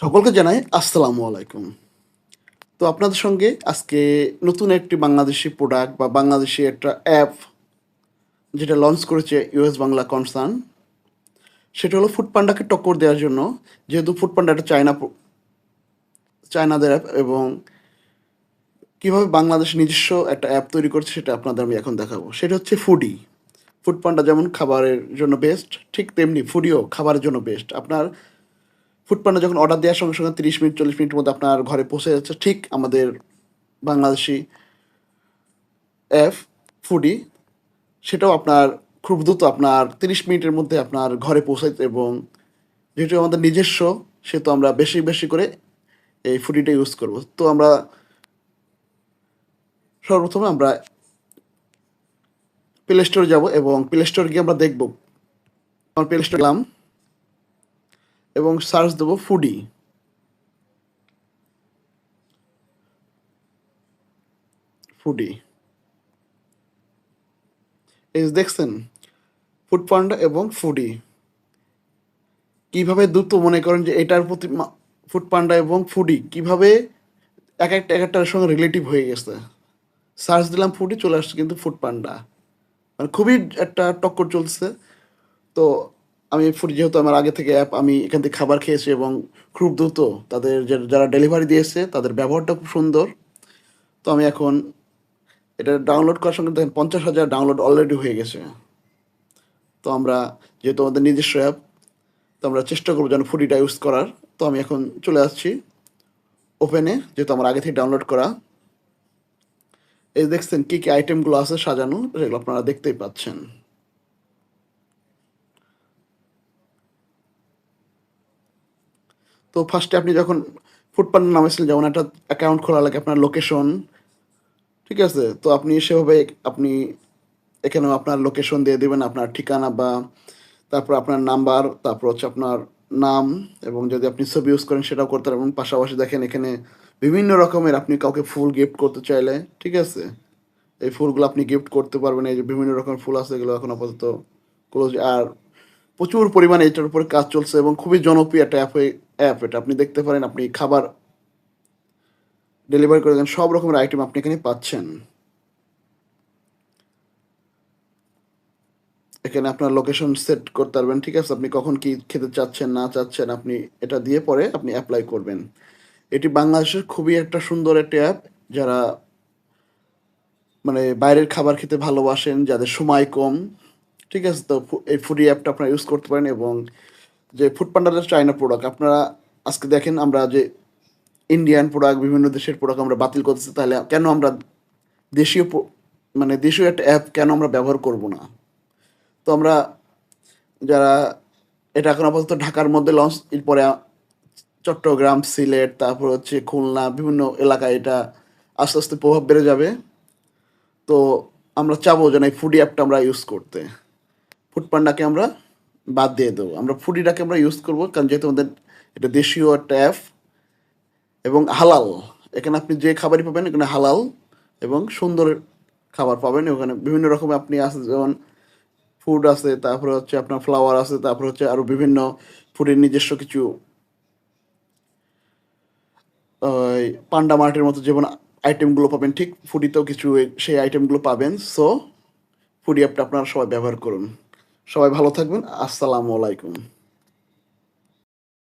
সকলকে জানাই আসসালামু আলাইকুম। তো আপনাদের সঙ্গে আজকে নতুন একটি বাংলাদেশি প্রোডাক্ট বা বাংলাদেশি একটা অ্যাপ যেটা লঞ্চ করেছে ইউএস বাংলা কনসার্ন, সেটা হলো ফুডপান্ডাকে টক্কর দেওয়ার জন্য। যেহেতু ফুডপান্ডা একটা চায়নাদের অ্যাপ, এবং কীভাবে বাংলাদেশ নিজস্ব একটা অ্যাপ তৈরি করছে সেটা আপনাদের আমি এখন দেখাবো। সেটা হচ্ছে ফুডি। ফুডপান্ডা যেমন খাবারের জন্য বেস্ট, ঠিক তেমনি ফুডিও খাবারের জন্য বেস্ট। আপনার ফুডপান্ডা যখন অর্ডার দেওয়ার সঙ্গে সঙ্গে 30 মিনিট 40 মিনিটের মধ্যে আপনার ঘরে পৌঁছে যাচ্ছে, ঠিক আমাদের বাংলাদেশি অ্যাপ ফুডি সেটাও আপনার খুব দ্রুত আপনার 30 মিনিটের মধ্যে আপনার ঘরে পৌঁছায়। এবং যেহেতু আমাদের নিজস্ব, সেহেতু আমরা বেশি বেশি করে এই ফুডিটা ইউজ করব। তো আমরা সর্বপ্রথমে আমরা প্লে স্টোরে যাব, এবং প্লে স্টোর গিয়ে আমরা দেখব। আমার প্লে স্টোর গেলাম এবং সার্চ দেবো ফুডি। ফুডি এই যে দেখছেন, ফুডপান্ডা এবং ফুডি কিভাবে দ্রুত, মনে করেন যে এটার প্রতি ফুডপান্ডা এবং ফুডি কিভাবে এক একটার সঙ্গে রিলেটিভ হয়ে গেছে। সার্চ দিলাম ফুডি, চলে আসছে কিন্তু ফুডপান্ডা। মানে খুবই একটা টক্কর চলছে। তো আমি ফুডি, যেহেতু আমার আগে থেকে অ্যাপ, আমি এখান থেকে খাবার খেয়েছি এবং খুব দ্রুত তাদের যারা ডেলিভারি দিয়েছে তাদের ব্যবহারটা খুব সুন্দর। তো আমি এখন এটা ডাউনলোড করার সঙ্গে দেখেন 50,000 ডাউনলোড অলরেডি হয়ে গেছে। তো আমরা, যেহেতু আমাদের নিজস্ব অ্যাপ, তো আমরা চেষ্টা করবো যেন ফুডিটা ইউজ করার। তো আমি এখন চলে আসছি ওপেনে, যেহেতু আমার আগে থেকে ডাউনলোড করা। এই দেখছেন কী কী আইটেমগুলো আছে সাজানো, সেগুলো আপনারা দেখতেই পাচ্ছেন। তো ফার্স্টে আপনি যখন ফুডপান্ডা নামাইছিলেন, যেমন একটা অ্যাকাউন্ট খোলা লাগে, আপনার লোকেশন, ঠিক আছে? তো আপনি সেভাবে আপনি এখানেও আপনার লোকেশন দিয়ে দেবেন, আপনার ঠিকানা, বা তারপর আপনার নাম্বার, তারপর হচ্ছে আপনার নাম, এবং যদি আপনি ছবি ইউজ করেন সেটাও করতে পারবেন। পাশাপাশি দেখেন এখানে বিভিন্ন রকমের, আপনি কাউকে ফুল গিফট করতে চাইলে, ঠিক আছে, এই ফুলগুলো আপনি গিফট করতে পারবেন। এই যে বিভিন্ন রকমের ফুল আছে, এগুলো এখন আপাতত ক্লোজ। আর প্রচুর পরিমাণে এটার উপরে কাজ চলছে এবং খুবই জনপ্রিয় একটা অ্যাপ এটা। আপনি দেখতে পারেন, আপনি খাবার ডেলিভারি করে দেন, সব রকমের আইটেম আপনি এখানে পাচ্ছেন। এখানে আপনার লোকেশন সেট করতে পারবেন, ঠিক আছে? আপনি কখন কি খেতে চাচ্ছেন না চাচ্ছেন, আপনি এটা দিয়ে পরে আপনি অ্যাপ্লাই করবেন। এটি বাংলাদেশের খুবই একটা সুন্দর একটা অ্যাপ। যারা মানে বাইরের খাবার খেতে ভালোবাসেন, যাদের সময় কম, ঠিক আছে, তো এই ফুডি অ্যাপটা আপনারা ইউজ করতে পারেন। এবং যে ফুডপান্ডার চায়না প্রোডাক্ট, আপনারা আজকে দেখেন আমরা যে ইন্ডিয়ান প্রোডাক্ট, বিভিন্ন দেশের প্রোডাক্ট আমরা বাতিল করতেছি, তাহলে কেন আমরা দেশীয় মানে দেশীয় একটা অ্যাপ কেন আমরা ব্যবহার করব না? তো আমরা যারা, এটা এখন আপাতত ঢাকার মধ্যে লঞ্চ, এরপরে চট্টগ্রাম, সিলেট, তারপর হচ্ছে খুলনা, বিভিন্ন এলাকায় এটা আস্তে আস্তে প্রভাব বেড়ে যাবে। তো আমরা চাবো যেন এই ফুডি অ্যাপটা আমরা ইউজ করতে। ফুডপান্ডাকে আমরা বাদ দিয়ে দেবো, আমরা ফুডিটাকে আমরা ইউজ করবো, কারণ যেহেতু আমাদের এটা দেশীয় একটা অ্যাপ এবং হালাল। এখানে আপনি যে খাবারই পাবেন এখানে হালাল এবং সুন্দর খাবার পাবেন। ওখানে বিভিন্ন রকমের আপনি আছে, যেমন ফুড আছে, তারপরে হচ্ছে আপনার ফ্লাওয়ার আছে, তারপরে হচ্ছে আরও বিভিন্ন ফুডের নিজস্ব কিছু ওই পান্ডা মার্টের মতো যেমন আইটেমগুলো পাবেন, ঠিক ফুডিতেও কিছু সেই আইটেমগুলো পাবেন। সো ফুডি অ্যাপটা আপনারা সবাই ব্যবহার করুন। সবাই ভালো থাকবেন। আসসালামু আলাইকুম।